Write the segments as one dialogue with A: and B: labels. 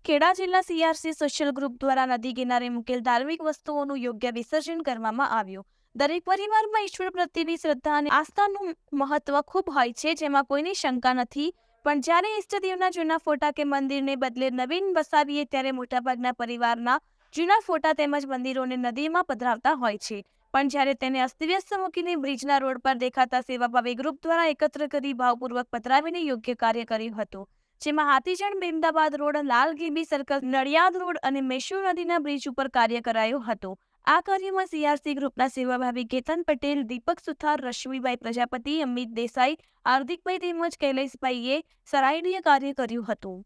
A: ખેડા જિલ્લા CRC social group દ્વારા નદી કિનારે મૂકેલ ધાર્મિક વસ્તુઓનું યોગ્ય વિસર્જન કરવામાં આવ્યું। દરેક પરિવારમાં ઈશ્વર પ્રત્યેની શ્રદ્ધા અને આસ્થાનું મહત્વ ખૂબ હોય છે, જેમાં કોઈની શંકા નથી। પણ જ્યારે ઈષ્ટદેવના જૂના ફોટા કે મંદિરને બદલે નવીન વસાવીએ ત્યારે મોટાભાગના પરિવારના જૂના ફોટા તેમજ મંદિરોને નદીમાં પધરાવતા હોય છે। પણ જ્યારે તેને અસ્તવ્યસ્ત મૂકીને બ્રિજના રોડ પર દેખાતા સેવાભાવી ગ્રુપ દ્વારા એકત્ર કરી ભાવપૂર્વક પધરાવીને યોગ્ય કાર્ય કર્યું હતું, જેમાં હાથીજણ મહેમદાબાદ રોડ, લાલ ગીબી સર્કલ, નડિયાદ રોડ અને મેશ્યુ નદીના બ્રિજ ઉપર કાર્ય કરાયું હતું। આ કાર્યમાં સીઆરસી ગ્રુપના સેવાભાવી કેતન પટેલ, દીપક સુથાર, રશ્મિભાઈ પ્રજાપતિ, અમિત દેસાઈ, હાર્દિકભાઈ તેમજ કૈલેશભાઈએ સરાહનીય કાર્ય કર્યું હતું।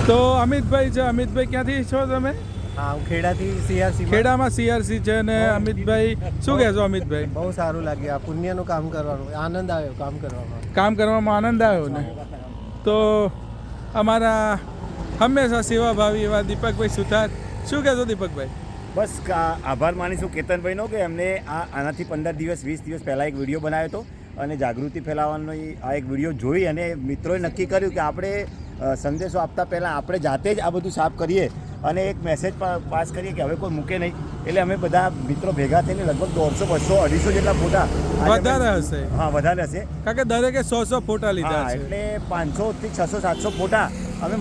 B: તો અમિતભાઈ છે, અમિતભાઈ ક્યાંથી છો તમે?
C: હા, હું ખેડાથી સીઆરસી
B: ખેડામાં સીઆરસી છે ને અમિતભાઈ શું કહેશો? અમિતભાઈ,
C: બહુ સારું લાગ્યું, આ પુણ્યનું કામ કરવાનું આનંદ આવ્યો, કામ કરવામાં
B: આનંદ આવ્યો ને? તો અમારા હંમેશા સેવાભાવી એવા દીપકભાઈ સુથાર, શું કહેશો દીપકભાઈ?
D: બસ આભાર માનીશું કેતનભાઈનો કે એમને આનાથી 15 દિવસ 20 દિવસ પહેલાં એક વિડીયો બનાવ્યો હતો અને જાગૃતિ ફેલાવવાનો આ એક વિડીયો જોઈ અને મિત્રોએ નક્કી કર્યું કે આપણે સંદેશો આપતા પહેલાં આપણે જાતે જ આ બધું સાફ કરીએ અને એક મેસેજ પાસ કરીએ કે હવે કોઈ મૂકે નહીં। એટલે અમે બધા મિત્રો ભેગા થઈને લગભગ 150, 200, 250 જેટલા ફોટા
B: વધારે હશે।
D: હા, વધારે હશે,
B: કારણ કે દરેકે 100 ફોટા લીધા છે,
D: એટલે 500 થી 600, 700 ફોટા અમે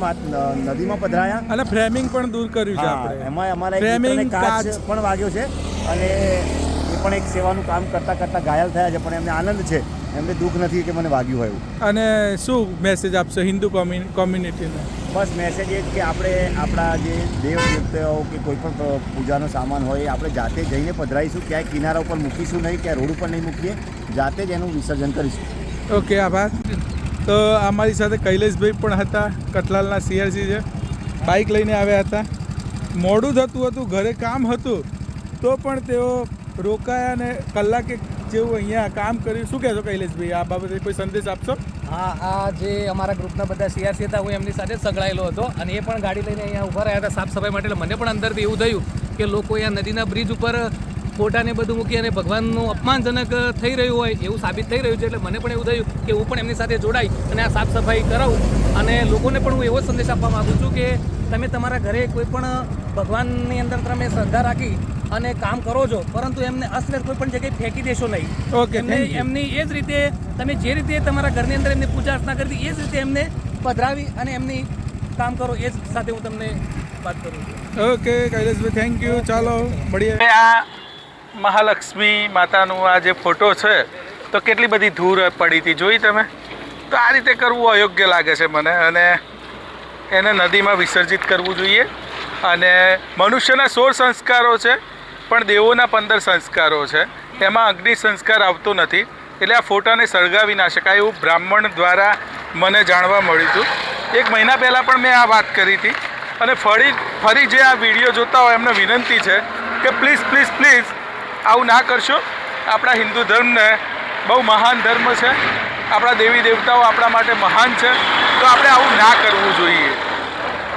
D: નદીમાં પધરાયા
B: અને ફ્રેમિંગ પણ દૂર કર્યું છે આપણે।
D: એમાં અમારા એક કાચ પણ વાગ્યો છે અને એ પણ એક સેવાનું કામ કરતાં કરતાં ઘાયલ થયા છે, પણ એમને આનંદ છે, એમને દુઃખ નથી કે મને વાગ્યું હોય એવું।
B: અને શું મેસેજ આપશો હિન્દુ કોમ્યુનિટીને?
D: બસ મેસેજ એ જ કે આપણે આપણા જે દેવ દેવતાઓ કે કોઈ પણ પૂજાનો સામાન હોય આપણે જાતે જઈને પધરાઈશું, ક્યાંય કિનારા ઉપર મૂકીશું નહીં, ક્યાંય રોડ ઉપર નહીં મૂકીએ, જાતે જ એનું વિસર્જન કરીશું।
B: ઓકે, આભાર। તો અમારી સાથે કૈલેશભાઈ પણ હતા, કઠલાલના સીઆરસી છે, બાઇક લઈને આવ્યા હતા। મોડું થતું હતું, ઘરે કામ હતું, તો પણ તેઓ રોકાયા અને કલાકે જેવું અહીંયા કામ કર્યું। શું કહેશો કૈલેશભાઈ, આ બાબતે કોઈ સંદેશ આપશો?
E: હા, આ જે અમારા ગ્રુપના બધા સીઆરસી હતા, હું એમની સાથે સંકળાયેલો હતો અને એ પણ ગાડી લઈને અહીંયા ઊભા રહ્યા હતા સાફ સફાઈ માટે। એટલે મને પણ અંદરથી એવું થયું કે લોકો અહીંયા નદીના બ્રિજ ઉપર ફોટાને બધું મૂકી અને ભગવાનનું અપમાનજનક થઈ રહ્યું હોય એવું સાબિત થઈ રહ્યું છે। એટલે મને પણ એવું થયું કે હું પણ એમની સાથે જોડાઈ અને આ સાફ સફાઈ કરાવું અને લોકોને પણ હું એવો સંદેશ આપવા માગું છું કે તમે તમારા ઘરે કોઈ પણ ભગવાનની અંદર તમે શ્રદ્ધા રાખી અને કામ કરો છો, પરંતુ એમને અશ્લીલ કોઈ પણ જગ્યાએ ફેંકી દેશો નહીં।
B: ઓકે,
E: એમની એ જ રીતે તમે જે રીતે તમારા ઘરની અંદર એમની પૂજા અર્ચના કરી એ જ રીતે એમને પધરાવી અને એમની કામ કરો, એ જ સાથે હું તમને વાત કરું છું।
B: ઓકે કૈલેશભાઈ, થેન્ક યુ। ચાલો મળીએ। આ મહાલક્ષ્મી માતાનું આ જે ફોટો છે તો કેટલી બધી ધૂળ પડી હતી, જોઈ તમે? તો આ રીતે કરવું અયોગ્ય લાગે છે મને, અને એને નદીમાં વિસર્જિત કરવું જોઈએ। અને મનુષ્યના 16 સંસ્કારો છે, પણ દેવોના 15 સંસ્કારો છે, એમાં અગ્નિ સંસ્કાર આવતો નથી, એટલે આ ફોટાને સળગાવી ના શકાય એવું બ્રાહ્મણ દ્વારા મને જાણવા મળ્યું હતું। 1 મહિના પહેલાં પણ મેં આ વાત કરી હતી અને ફરી જે આ વિડીયો જોતા હોય એમને વિનંતી છે કે પ્લીઝ પ્લીઝ પ્લીઝ આવું ના કરશો। આપણા હિન્દુ ધર્મને બહુ મહાન ધર્મ છે, આપણા દેવી દેવતાઓ આપણા માટે મહાન છે, તો આપણે આવું ના કરવું જોઈએ।